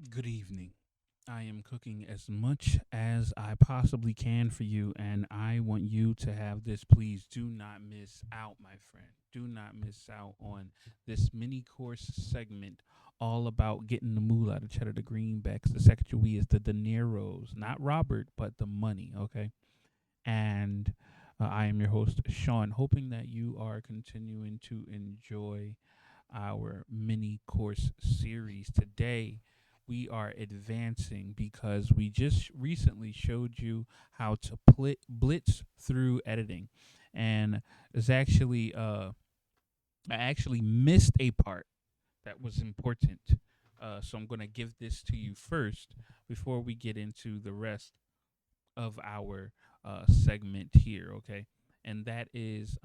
Good evening. I am cooking as much as I possibly can for you, and I want you to have this. Please do not miss out, my friend. Do not miss out on this mini course segment all about getting the moolah, the cheddar, the greenbacks, the Sacagaweas, the dineros, not Robert, but the money, okay? And I am your host, Sean, hoping that you are continuing to enjoy our mini course series. Today, we are advancing because we just recently showed you how to blitz through editing. And it's actually, I actually missed a part that was important. So I'm going to give this to you first before we get into the rest of our segment here, okay? And that is,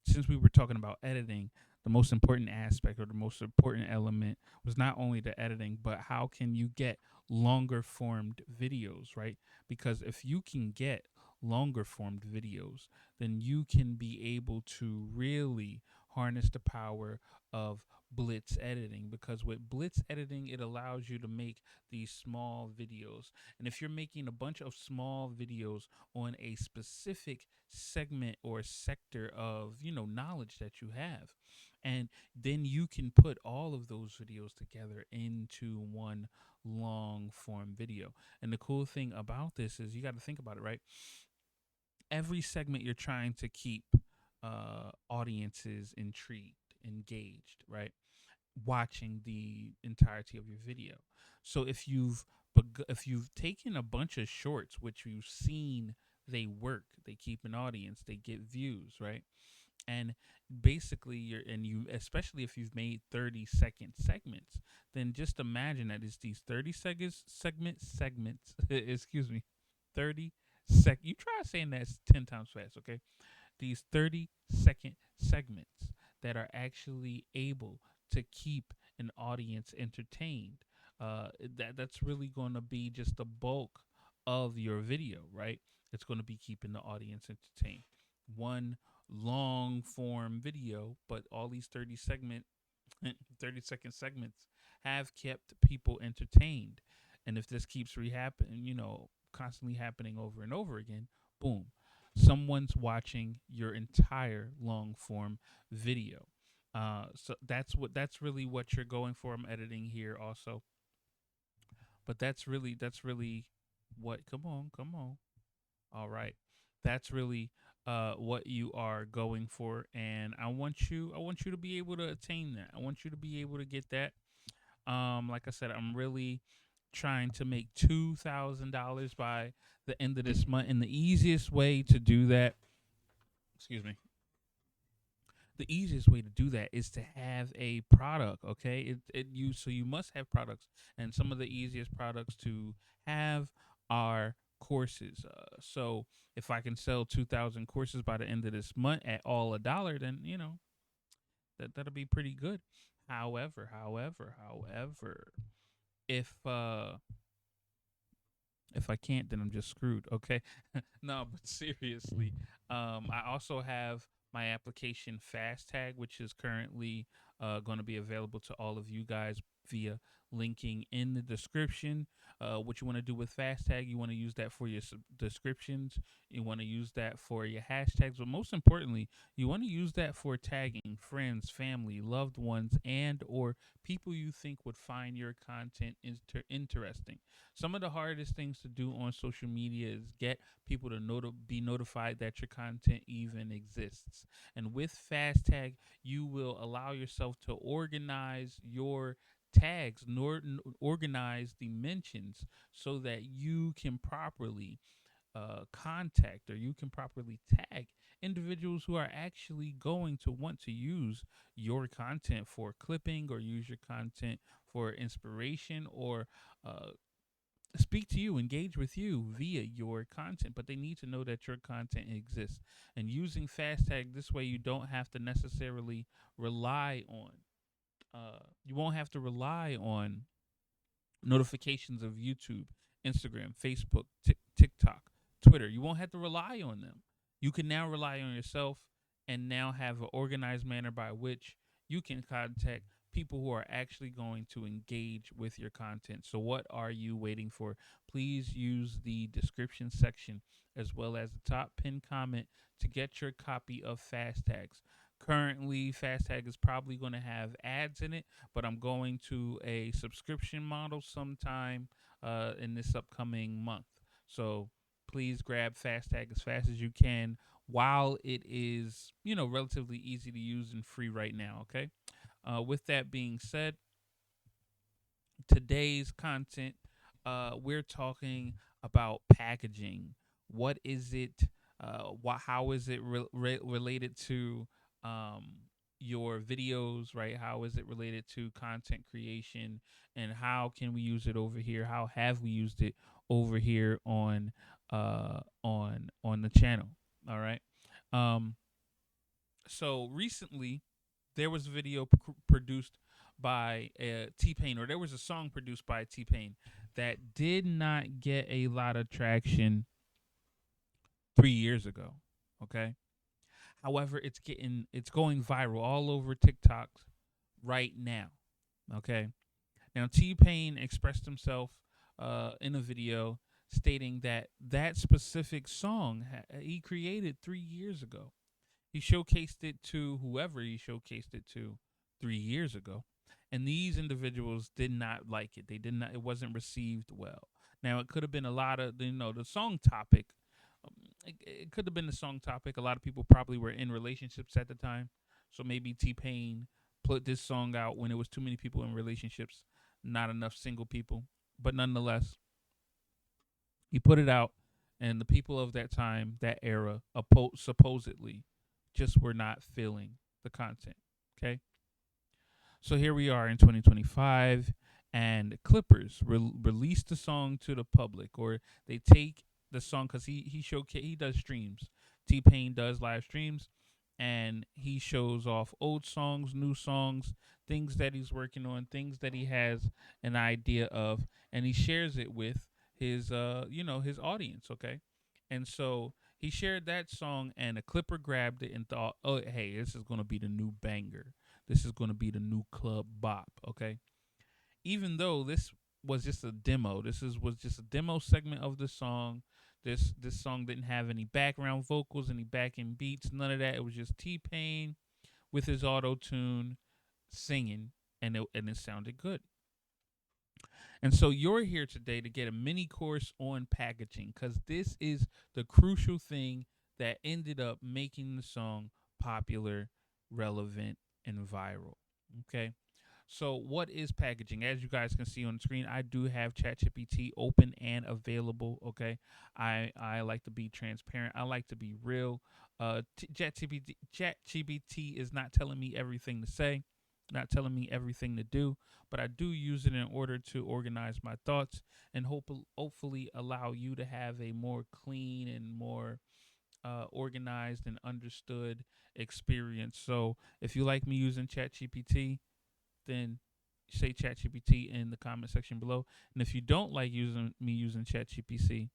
since we were talking about editing, the most important aspect or the most important element was not only the editing, but how can you get longer formed videos, right? Because if you can get longer formed videos, then you can be able to really harness the power of blitz editing, because with blitz editing it allows you to make these small videos. And if you're making a bunch of small videos on a specific segment or sector of, knowledge that you have, and then you can put all of those videos together into one long form video. And the cool thing about this is you got to think about it, right? Every segment you're trying to keep audiences intrigued, engaged, right? Watching the entirety of your video. So if you've taken a bunch of shorts which you've seen they work, they keep an audience, they get views, right? And basically you especially if you've made 30-second segments, then just imagine that it's these 30 seconds segments excuse me, 30 you try saying that 10 times fast, okay? These 30-second segments that are actually able to keep an audience entertained. That's really going to be just the bulk of your video, right? It's going to be keeping the audience entertained. One long form video, but all these 30-second segments have kept people entertained. And if this keeps rehappening, constantly happening over and over again, boom, someone's watching your entire long form video. So that's really what you're going for. I'm editing here also, but that's really what. Come on. All right, that's really what you are going for, and I want you to be able to attain that. I want you to be able to get that. Like I said, I'm really trying to make $2,000 by the end of this month, and the easiest way to do that, excuse me, the easiest way to do that is to have a product. Okay, you must have products, and some of the easiest products to have are courses. So if I can sell 2,000 courses by the end of this month at all $1, then that'll be pretty good. However, if uh if I can't, then I'm just screwed. Okay, no, but seriously, I also have my application Fast Tag, which is currently going to be available to all of you guys via linking in the description. What you want to do with Fast Tag, you want to use that for your descriptions. You want to use that for your hashtags, but most importantly, you want to use that for tagging friends, family, loved ones, and or people you think would find your content interesting. Some of the hardest things to do on social media is get people to be notified that your content even exists. And with Fast Tag, you will allow yourself to organize your tags, organize the mentions so that you can properly contact or you can properly tag individuals who are actually going to want to use your content for clipping or use your content for inspiration or speak to you, engage with you via your content, but they need to know that your content exists. And using Fast Tag this way, you don't have to necessarily rely on. You won't have to rely on notifications of YouTube, Instagram, Facebook, TikTok, Twitter. You won't have to rely on them. You can now rely on yourself and now have an organized manner by which you can contact people who are actually going to engage with your content. So, what are you waiting for? Please use the description section as well as the top pinned comment to get your copy of Fast Tags. Currently, Fast Tag is probably going to have ads in it, but I'm going to a subscription model sometime in this upcoming month. So, please grab Fast Tag as fast as you can while it is, relatively easy to use and free right now. Okay. With that being said, today's content, we're talking about packaging. What is it? How is it related to um, your videos? Right? How is it related to content creation? And how can we use it over here? How have we used it over here on the channel? All right. Um, so recently there was a video produced by T Pain, or there was a song produced by T Pain that did not get a lot of traction 3 years ago. Okay. However, it's going viral all over TikTok right now. Okay. Now T Pain expressed himself in a video stating that that specific song he created 3 years ago. He showcased it to whoever he showcased it to 3 years ago. And these individuals did not like it. They did not, it wasn't received well. Now, it could have been a lot of, the song topic. It could have been the song topic. A lot of people probably were in relationships at the time. So maybe T Pain put this song out when it was too many people in relationships, not enough single people. But nonetheless, he put it out, and the people of that time, that era, supposedly just were not feeling the content. Okay. So here we are in 2025, and Clippers released the song to the public, or they take the song because he does streams. T Pain does live streams, and he shows off old songs, new songs, things that he's working on, things that he has an idea of, and he shares it with his audience. Okay, and so he shared that song, and a Clipper grabbed it and thought, "Oh, hey, this is gonna be the new banger. This is gonna be the new club bop." Okay, even though this was just a demo, was just a demo segment of the song. This song didn't have any background vocals, any backing beats, none of that. It was just T Pain with his auto tune singing, and it sounded good. And so you're here today to get a mini course on packaging, because this is the crucial thing that ended up making the song popular, relevant, and viral. Okay. So, what is packaging? As you guys can see on the screen, I do have ChatGPT open and available. Okay, I like to be transparent. I like to be real. ChatGPT is not telling me everything to say, not telling me everything to do, but I do use it in order to organize my thoughts and hopefully allow you to have a more clean and more organized and understood experience. So, if you like me using ChatGPT, then say ChatGPT in the comment section below. And if you don't like using ChatGPT,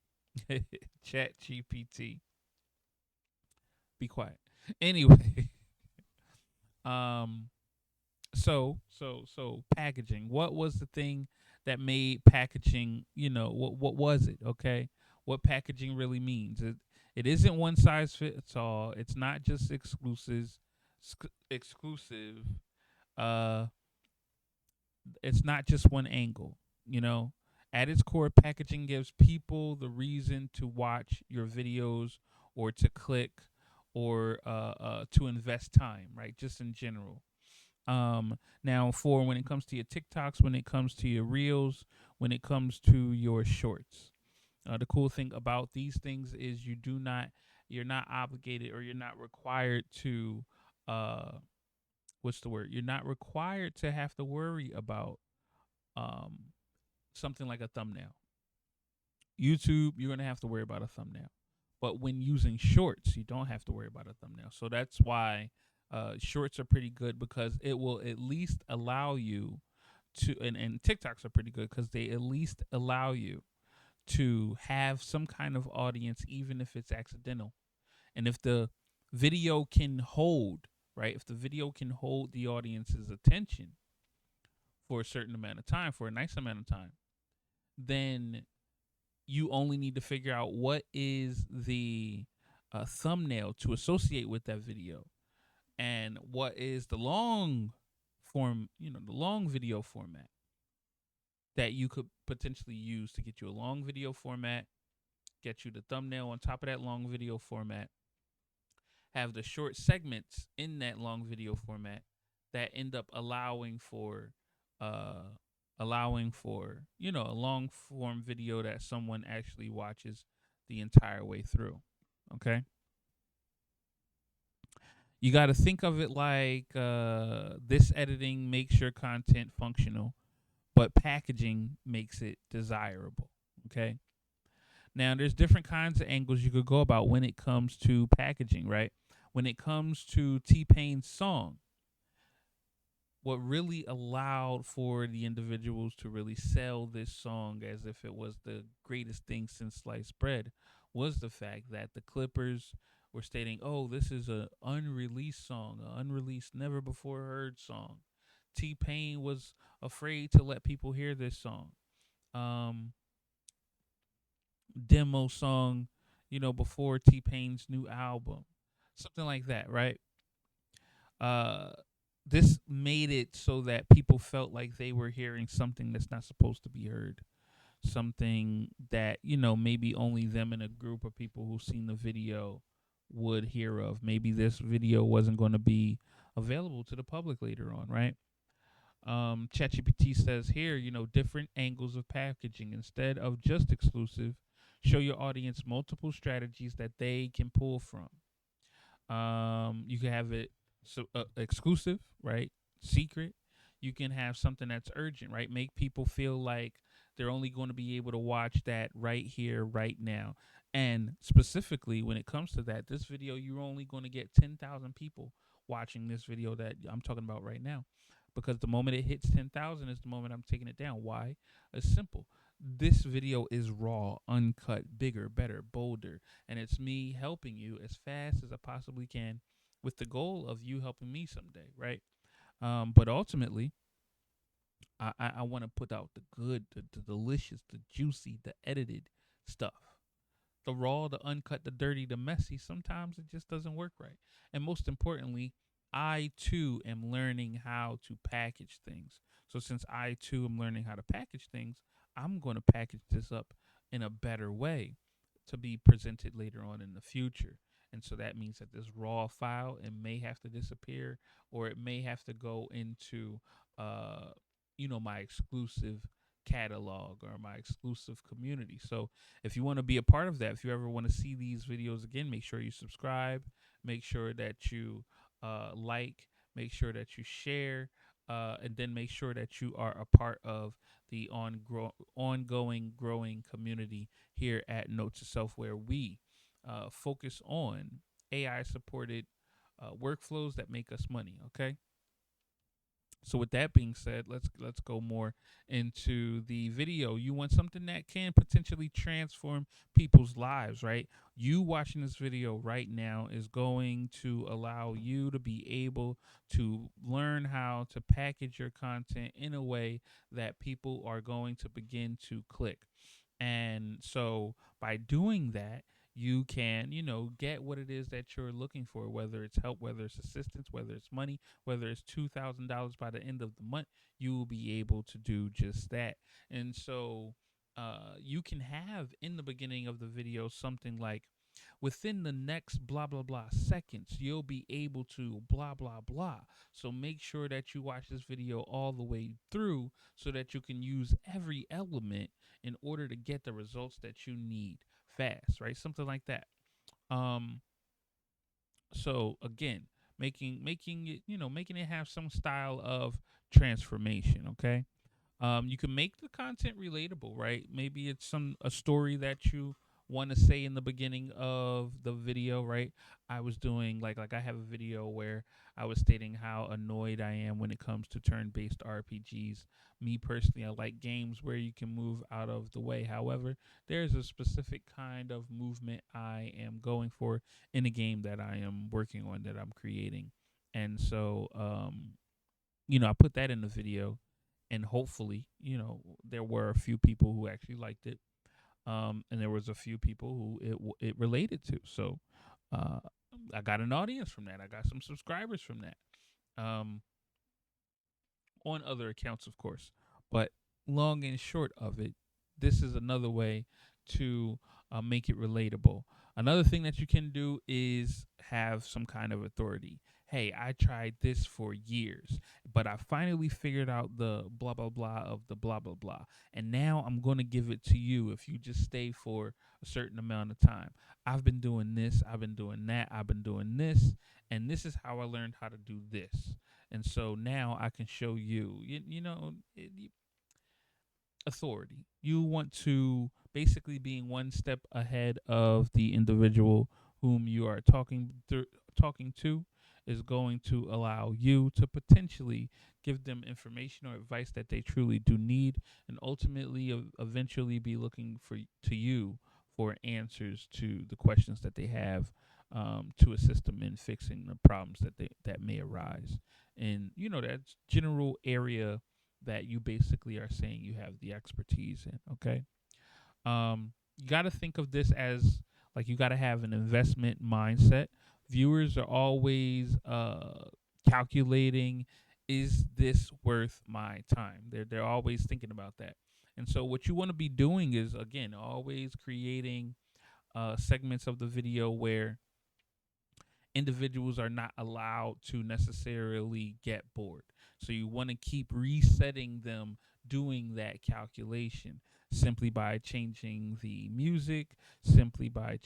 ChatGPT, be quiet. Anyway, um, so packaging. What was the thing that made packaging? What was it? Okay, what packaging really means. It isn't one size fits all. It's not just exclusive. Uh, it's not just one angle, you know. At its core, packaging gives people the reason to watch your videos or to click or to invest time, right? Just in general. Now, for when it comes to your TikToks, when it comes to your reels, when it comes to your shorts, the cool thing about these things is you're not obligated, or you're not required to, uh, what's the word? You're not required to have to worry about um, something like a thumbnail. YouTube, you're going to have to worry about a thumbnail. But when using shorts, you don't have to worry about a thumbnail. So that's why shorts are pretty good, because it will at least allow you to, and TikToks are pretty good because they at least allow you to have some kind of audience, even if it's accidental. And if the video can hold, right, if the video can hold the audience's attention, for a certain amount of time, for a nice amount of time, then you only need to figure out what is the thumbnail to associate with that video, and what is the long form, the long video format that you could potentially use to get you a long video format, get you the thumbnail on top of that long video format, have the short segments in that long video format that end up uh allowing for a long form video that someone actually watches the entire way through. Okay, you got to think of it like this editing makes your content functional, but packaging makes it desirable. Okay, now there's different kinds of angles you could go about when it comes to packaging, right? When it comes to T-Pain's song, what really allowed for the individuals to really sell this song as if it was the greatest thing since sliced bread was the fact that the Clippers were stating, "Oh, this is a unreleased song, an unreleased, never before heard song." T Pain was afraid to let people hear this song. Um, Demo song, before T Pain's new album, something like that, right? Uh, this made it so that people felt like they were hearing something that's not supposed to be heard, something that maybe only them and a group of people who've seen the video would hear of. Maybe this video wasn't going to be available to the public later on, right? ChatGPT says here, different angles of packaging instead of just exclusive. Show your audience multiple strategies that they can pull from. You can have it exclusive, right? Secret. You can have something that's urgent, right? Make people feel like they're only going to be able to watch that right here, right now. And specifically, when it comes to that, this video, you're only going to get 10,000 people watching this video that I'm talking about right now. Because the moment it hits 10,000 is the moment I'm taking it down. Why? It's simple. This video is raw, uncut, bigger, better, bolder, and it's me helping you as fast as I possibly can with the goal of you helping me someday, right? But ultimately, I want to put out the good, the delicious, the juicy, the edited stuff. The raw, the uncut, the dirty, the messy, sometimes it just doesn't work right. And most importantly, I too am learning how to package things. So since I too am learning how to package things, I'm going to package this up in a better way to be presented later on in the future. And so that means that this raw file, it may have to disappear, or it may have to go into uh my exclusive catalog or my exclusive community. So if you want to be a part of that, if you ever want to see these videos again, make sure you subscribe, make sure that you like, make sure that you share, and then make sure that you are a part of the ongoing growing community here at Note to Self, where we focus on AI supported workflows that make us money. Okay. So with that being said, let's go more into the video. You want something that can potentially transform people's lives, right? You watching this video right now is going to allow you to be able to learn how to package your content in a way that people are going to begin to click. And so by doing that, you can, get what it is that you're looking for, whether it's help, whether it's assistance, whether it's money, whether it's $2,000 by the end of the month, you will be able to do just that. And so you can have in the beginning of the video something like, within the next blah blah blah seconds you'll be able to blah blah blah. So make sure that you watch this video all the way through so that you can use every element in order to get the results that you need fast, right? Something like that. um so again, making it, making it have some style of transformation. Okay. You can make the content relatable, right? Maybe it's a story that you want to say in the beginning of the video, right? I was doing like I have a video where I was stating how annoyed I am when it comes to turn-based RPGs. Me personally, I like games where you can move out of the way. However, there's a specific kind of movement I am going for in a game that I am working on, that I'm creating. And so I put that in the video, and hopefully, there were a few people who actually liked it, and there was a few people who it related to. So uh, I got an audience from that. I got some subscribers from that. Um, on other accounts, of course. But long and short of it, this is another way to make it relatable. Another thing that you can do is have some kind of authority. Hey, I tried this for years, but I finally figured out the blah, blah, blah of the blah, blah, blah. And now I'm going to give it to you if you just stay for a certain amount of time. I've been doing this, I've been doing that, I've been doing this, and this is how I learned how to do this. And so now I can show you, authority. You want to basically being one step ahead of the individual whom you are talking to is going to allow you to potentially give them information or advice that they truly do need, and ultimately eventually be looking for to you for answers to the questions that they have, to assist them in fixing the problems that may arise. And that general area that you basically are saying you have the expertise in. Okay. You got to think of this as like you got to have an investment mindset. Viewers are always calculating, is this worth my time? They're always thinking about that. And so what you want to be doing is, again, always creating segments of the video where individuals are not allowed to necessarily get bored. So you want to keep resetting them doing that calculation simply by changing the music, simply by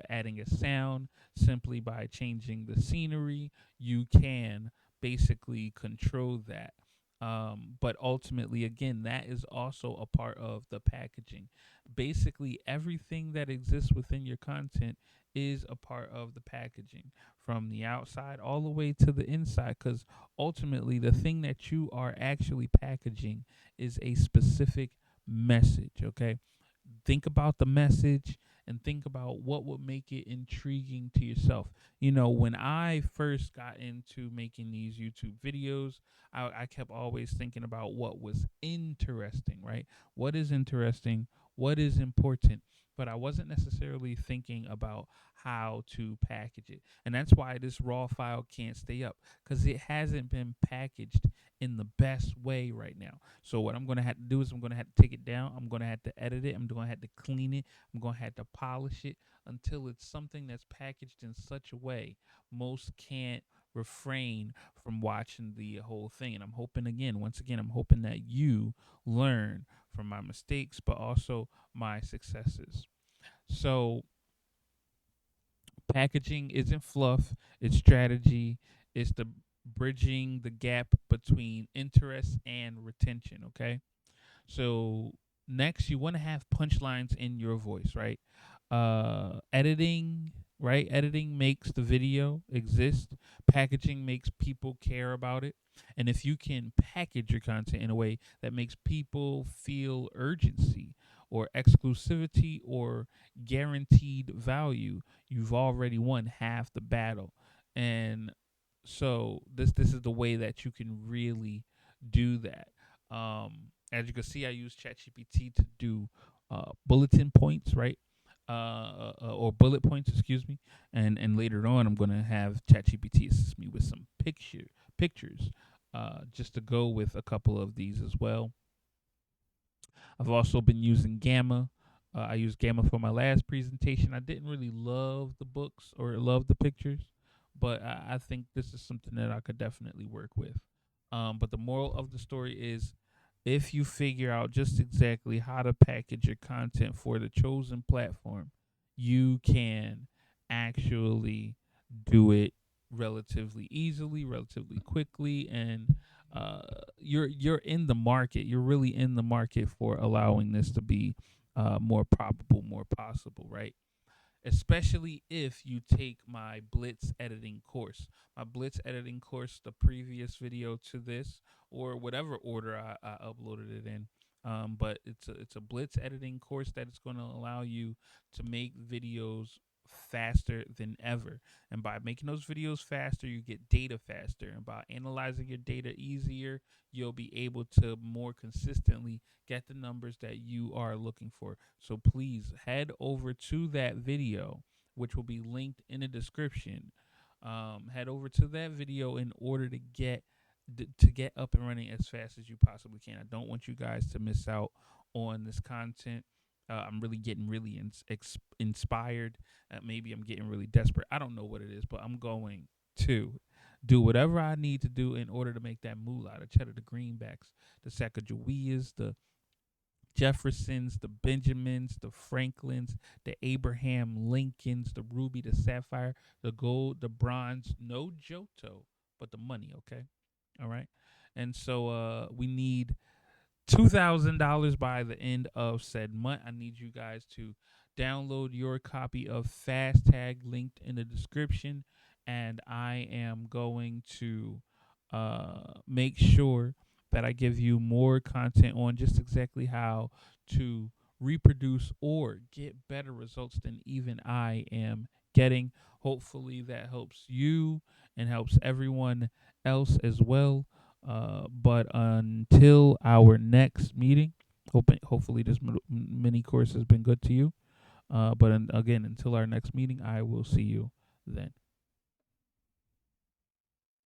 adding a sound, simply by changing the scenery. You can basically control that. But ultimately, again, that is also a part of the packaging. Basically, everything that exists within your content is a part of the packaging from the outside all the way to the inside, because ultimately the thing that you are actually packaging is a specific message. Okay, think about the message and think about what would make it intriguing to yourself. When I first got into making these YouTube videos, I kept always thinking about what was interesting, right? What is interesting? What is important? But I wasn't necessarily thinking about how to package it. And that's why this raw file can't stay up, because it hasn't been packaged in the best way right now. So what I'm going to have to do is I'm going to have to take it down. I'm going to have to edit it. I'm going to have to clean it. I'm going to have to polish it until it's something that's packaged in such a way most can't refrain from watching the whole thing. And I'm hoping, again, once again, I'm hoping that you learn from my mistakes, but also my successes. So packaging isn't fluff, it's strategy. It's the bridging the gap between interest and retention, okay? So next, you want to have punchlines in your voice, right? Editing, right? Editing makes the video exist. Packaging makes people care about it. And if you can package your content in a way that makes people feel urgency or exclusivity or guaranteed value, you've already won half the battle. And so this is the way that you can really do that. As you can see, I use ChatGPT to do bulletin points, right? Or bullet points, excuse me. And later on, I'm gonna have ChatGPT assist me with some pictures, just to go with a couple of these as well. I've also been using Gamma. I used Gamma for my last presentation. I didn't really love the books or love the pictures, but I think this is something that I could definitely work with. But the moral of the story is, if you figure out just exactly how to package your content for the chosen platform, you can actually do it relatively easily, relatively quickly, and you're in the market. You're really in the market for allowing this to be more probable, more possible, right? Especially if you take my Blitz editing course. My Blitz editing course, the previous video to this, or whatever order I uploaded it in. But it's a Blitz editing course that is going to allow you to make videos faster than ever. And by making those videos faster, you get data faster. And by analyzing your data easier, you'll be able to more consistently get the numbers that you are looking for. So please head over to that video, which will be linked in the description. Head over to that video in order to get up and running as fast as you possibly can. I don't want you guys to miss out on this content. I'm really getting really inspired. Maybe I'm getting really desperate. I don't know what it is, but I'm going to do whatever I need to do in order to make that moolah. The cheddar, the greenbacks, the Sacagaweas, the Jeffersons, the Benjamins, the Franklins, the Abraham Lincolns, the ruby, the sapphire, the gold, the bronze. No Johto, but the money, okay? All right. And so we need $2,000 by the end of said month. I need you guys to download your copy of Fast Tag linked in the description, and I am going to make sure that I give you more content on just exactly how to reproduce or get better results than even I am getting. Hopefully that helps you and helps everyone else as well. But until our next meeting, hopefully this mini course has been good to you. But again, until our next meeting, I will see you then.